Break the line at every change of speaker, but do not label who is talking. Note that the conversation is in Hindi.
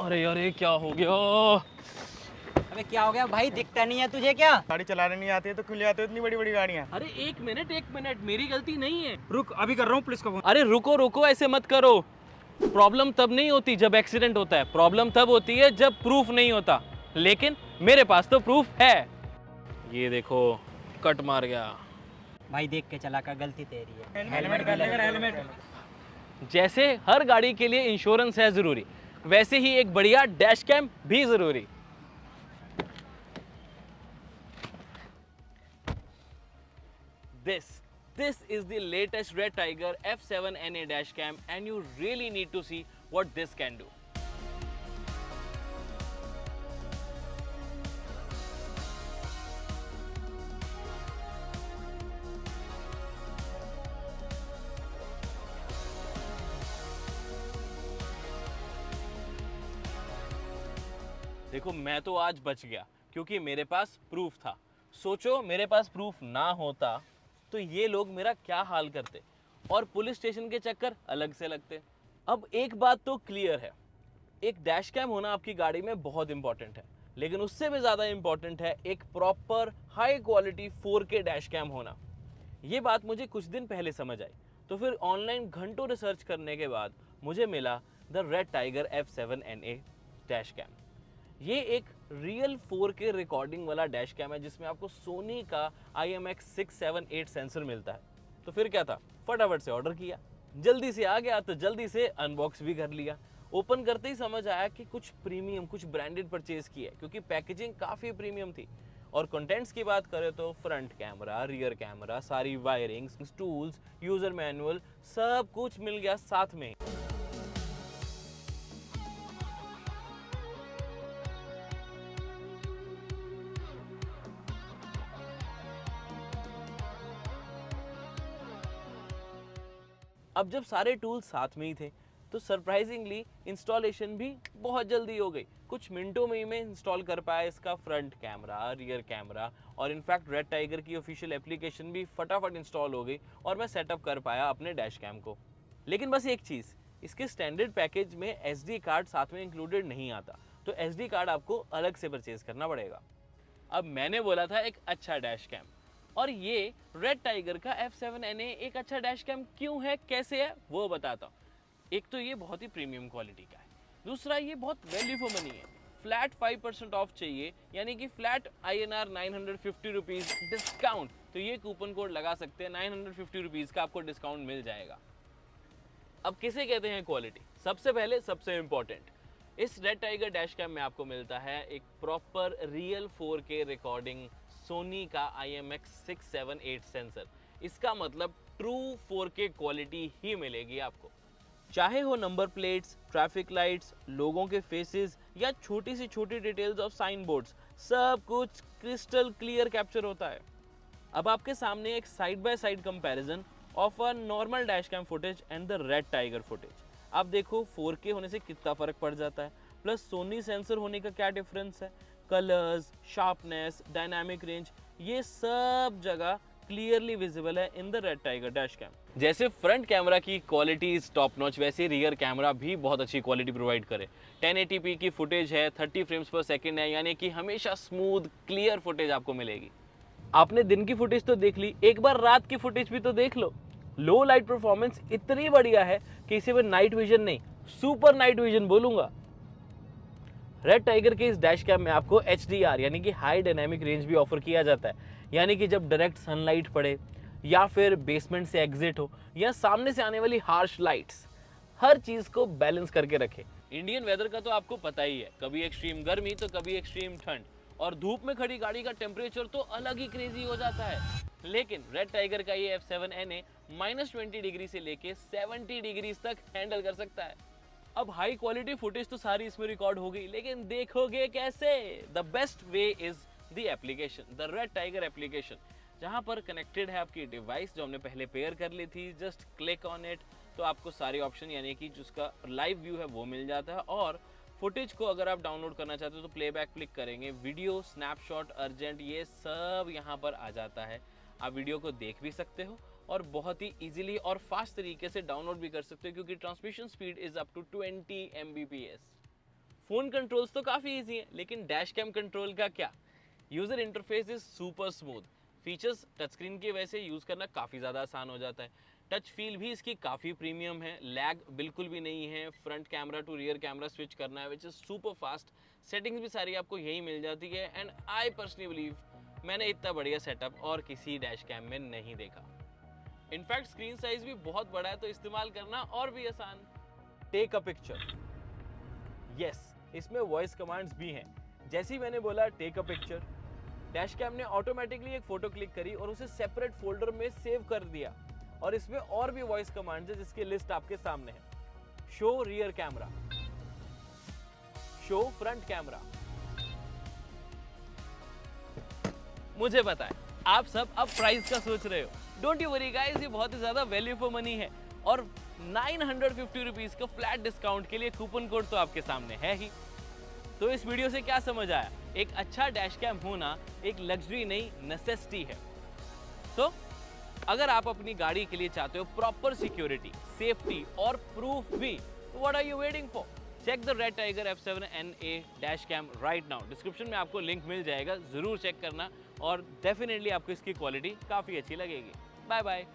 अरे अरे क्या हो गया?
अबे क्या हो गया भाई, दिखता नहीं है तुझे क्या?
गाड़ी चलाने नहीं आती है तो क्यों ले आते हो इतनी बड़ी बड़ी गाड़ियाँ?
अरे एक मिनट, मेरी गलती नहीं है।
रुक, अभी कर रहा हूँ पुलिस को फोन।
अरे रुको रुको, ऐसे मत करो। प्रॉब्लम तब नहीं होती जब एक्सीडेंट होता है, प्रॉब्लम तब होती है जब प्रूफ नहीं होता। लेकिन मेरे पास तो प्रूफ है। ये देखो, कट मार गया।
भाई देख के चला कर, गलती तेरी है।
हेलमेट पहन लेकर, हेलमेट।
जैसे हर गाड़ी के लिए इंश्योरेंस है जरूरी, वैसे ही एक बढ़िया डैश कैम भी जरूरी। This is the latest Red Tiger F7NA dash cam and you really need to see what this can do. देखो मैं तो आज बच गया क्योंकि मेरे पास प्रूफ था। सोचो मेरे पास प्रूफ ना होता तो ये लोग मेरा क्या हाल करते और पुलिस स्टेशन के चक्कर अलग से लगते। अब एक बात तो क्लियर है, एक डैश कैम होना आपकी गाड़ी में बहुत इंपॉर्टेंट है, लेकिन उससे भी ज़्यादा इंपॉर्टेंट है एक proper high quality 4K dash cam होना। ये बात मुझे कुछ दिन पहले समझ आई, तो फिर ऑनलाइन घंटों रिसर्च करने के बाद मुझे मिला the Red Tiger F7NA dash cam. ये एक रियल 4K रिकॉर्डिंग वाला डैश कैम है जिसमें आपको सोनी का IMX678 सेंसर मिलता है। तो फिर क्या था, फटाफट से ऑर्डर किया, जल्दी से आ गया तो जल्दी से अनबॉक्स भी कर लिया। ओपन करते ही समझ आया कि कुछ प्रीमियम, कुछ ब्रांडेड परचेज किया है क्योंकि पैकेजिंग काफ़ी प्रीमियम थी। और कंटेंट्स की बात करें तो फ्रंट कैमरा, रियर कैमरा, सारी वायरिंग्स, टूल्स, यूज़र मैनुअल, सब कुछ मिल गया साथ में। अब जब सारे टूल्स साथ में ही थे तो सरप्राइजिंगली इंस्टॉलेशन भी बहुत जल्दी हो गई। कुछ मिनटों में ही मैं इंस्टॉल कर पाया इसका फ्रंट कैमरा, रियर कैमरा, और इनफैक्ट रेड टाइगर की ऑफिशियल एप्लीकेशन भी फटाफट इंस्टॉल हो गई और मैं सेटअप कर पाया अपने डैश कैम को। लेकिन बस एक चीज़, इसके स्टैंडर्ड पैकेज में SD कार्ड साथ में इंक्लूडेड नहीं आता, तो SD कार्ड आपको अलग से परचेज करना पड़ेगा। अब मैंने बोला था एक अच्छा डैश कैम, और ये रेड टाइगर का F7NA एक अच्छा डैश कैम क्यों है, कैसे है, वो बताता हूँ। एक तो ये बहुत ही प्रीमियम क्वालिटी का है, दूसरा ये बहुत वैल्यू फॉर मनी है। फ्लैट 5% ऑफ चाहिए, यानी कि फ्लैट INR 950 रुपीज़ डिस्काउंट, तो ये कूपन कोड लगा सकते हैं, 950 रुपीज़ का आपको डिस्काउंट मिल जाएगा। अब किसे कहते हैं क्वालिटी? सबसे पहले सबसे इंपॉर्टेंट, इस रेड टाइगर डैश कैम में आपको मिलता है एक proper real 4K recording Soni का IMX678 सेंसर। इसका मतलब ट्रू 4K क्वालिटी ही मिलेगी आपको, चाहे हो नंबर प्लेट्स, ट्रैफिक लाइट्स, लोगों के फेसेस या छोटी सी छोटी डिटेल्स ऑफ साइन बोर्ड्स, सब कुछ क्रिस्टल क्लियर कैप्चर होता है। अब आपके सामने एक side by side comparison of a normal dash cam footage and the Red Tiger footage. आप देखो 4K होने से कितना फर्क पड़ जाता है, प्लस सोनी सेंसर होने का क्या डिफरेंस है। कलर्स, शार्पनेस, डायनामिक रेंज, ये सब जगह क्लियरली विजिबल है in the Red Tiger dash cam. जैसे फ्रंट कैमरा की क्वालिटी इज टॉप नॉच, वैसे रियर कैमरा भी बहुत अच्छी क्वालिटी प्रोवाइड करे। 1080p की फुटेज है, 30 फ्रेम्स पर सेकेंड है, यानी कि हमेशा स्मूथ क्लियर फुटेज आपको मिलेगी। आपने दिन की फुटेज तो देख ली, एक बार रात की फुटेज भी तो देख लो। लो लाइट परफॉर्मेंस इतनी बढ़िया है कि इसे मैं नाइट विजन नहीं, सुपर नाइट विजन बोलूंगा। रेड टाइगर के इस डैश कैम में आपको HDR यानी कि हाई डायनामिक रेंज भी ऑफर किया जाता है, यानी कि जब डायरेक्ट सनलाइट पड़े या फिर बेसमेंट से एग्जिट हो या सामने से आने वाली हार्श लाइट्स, हर चीज को बैलेंस करके रखे। इंडियन वेदर का तो आपको पता ही है, कभी एक्सट्रीम गर्मी तो कभी एक्सट्रीम ठंड, और धूप में खड़ी गाड़ी का टेम्परेचर तो अलग ही क्रेजी हो जाता है। लेकिन रेड टाइगर का ये F7NA -20 डिग्री से लेके 70 डिग्री तक हैंडल कर सकता है। अब हाई क्वालिटी फुटेज तो सारी इसमें रिकॉर्ड हो गई, लेकिन देखोगे कैसे? The best way is the application, the Red tiger application, जहां पर कनेक्टेड है आपकी डिवाइस जो हमने पहले पेयर कर ली थी। जस्ट क्लिक ऑन इट तो आपको सारे ऑप्शन, यानी कि जिसका लाइव व्यू है वो मिल जाता है, और फुटेज को अगर आप डाउनलोड करना चाहते हो तो प्लेबैक क्लिक करेंगे, वीडियो, स्नैपशॉट, अर्जेंट, ये सब यहाँ पर आ जाता है। आप वीडियो को देख भी सकते हो और बहुत ही इजीली और फास्ट तरीके से डाउनलोड भी कर सकते हो, क्योंकि transmission speed is up to 20 Mbps। Phone controls तो काफ़ी इजी हैं, लेकिन डैश कैम कंट्रोल का क्या? User interface is super smooth. Features touch screen की वजह से यूज़ करना काफ़ी ज़्यादा आसान हो जाता है। टच फील भी इसकी काफ़ी प्रीमियम है, लैग बिल्कुल भी नहीं है। Front camera to rear camera switch करना है which is super fast. Settings भी सारी आपको यही मिल जाती है एंड आई पर्सनली बिलीव मैंने इतना बढ़िया सेटअप और किसी डैश कैम में नहीं देखा। इनफैक्ट स्क्रीन साइज भी बहुत बड़ा है तो इस्तेमाल करना और भी आसान। टेक अ पिक्चर, यस इसमें वॉइस कमांड्स भी हैं। जैसे ही मैंने बोला take a picture, dash cam ने ऑटोमेटिकली एक फोटो क्लिक करी और उसे सेपरेट फोल्डर में सेव कर दिया। और इसमें और भी वॉइस कमांड्स है जिसकी लिस्ट आपके सामने है। Show rear camera, show front camera. मुझे पता है आप सब अब प्राइस का सोच रहे हो। डोंट यू वरी गाइस, ये बहुत ही ज्यादा वैल्यू फॉर मनी है और 950 रुपीज का फ्लैट डिस्काउंट के लिए कूपन कोड तो आपके सामने है ही। तो इस वीडियो से क्या समझ आया? एक अच्छा डैश कैम होना एक लग्जरी नहीं, नेसेसिटी है। तो अगर आप अपनी गाड़ी के लिए चाहते हो प्रॉपर सिक्योरिटी, सेफ्टी और प्रूफ भी, तो what are you waiting for? Check the Red Tiger F7NA dash cam right now. Description में आपको लिंक मिल जाएगा, जरूर चेक करना और डेफिनेटली आपको इसकी क्वालिटी काफ़ी अच्छी लगेगी। Bye bye.